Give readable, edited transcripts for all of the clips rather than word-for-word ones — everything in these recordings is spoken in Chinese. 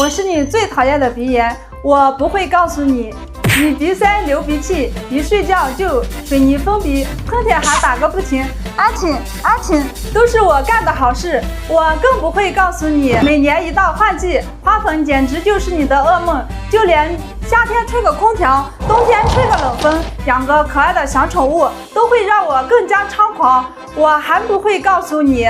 我是你最讨厌的鼻炎，我不会告诉你。你鼻塞流鼻涕，一睡觉就水泥封鼻，喷嚏还打个不停。阿亲，都是我干的好事，我更不会告诉你。每年一到换季，花粉简直就是你的噩梦，就连夏天吹个空调，冬天吹个冷风，养个可爱的小宠物都会让我更加猖狂。我还不会告诉你，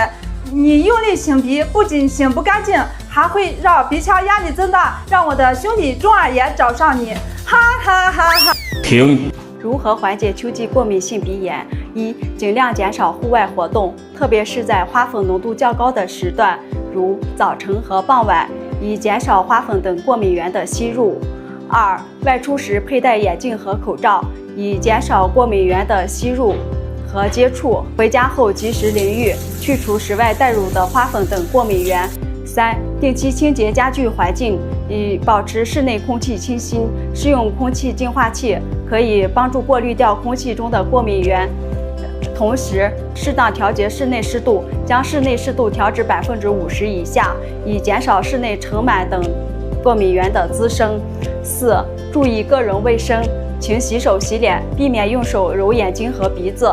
你用力擤鼻，不仅擤不干净，还会让鼻腔压力增大，让我的兄弟中耳炎找上你。哈哈哈哈！停。如何缓解秋季过敏性鼻炎？一、尽量减少户外活动，特别是在花粉浓度较高的时段，如早晨和傍晚，以减少花粉等过敏源的吸入。二、外出时佩戴眼镜和口罩，以减少过敏源的吸入和接触。回家后及时淋浴，去除室外带入的花粉等过敏源。三、定期清洁家居环境，以保持室内空气清新。适用空气净化器可以帮助过滤掉空气中的过敏源，同时适当调节室内湿度，将室内湿度调至50%以下，以减少室内尘螨等过敏源的滋生。四、注意个人卫生，勤洗手洗脸，避免用手揉眼睛和鼻子，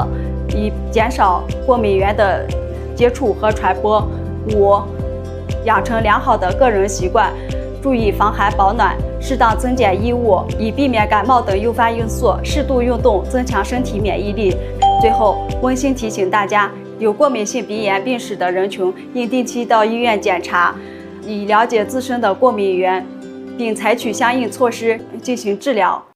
以减少过敏源的接触和传播。五、养成良好的个人习惯，注意防寒保暖，适当增减衣物，以避免感冒等诱发因素，适度运动，增强身体免疫力。最后，温馨提醒大家，有过敏性鼻炎病史的人群应定期到医院检查，以了解自身的过敏源，并采取相应措施进行治疗。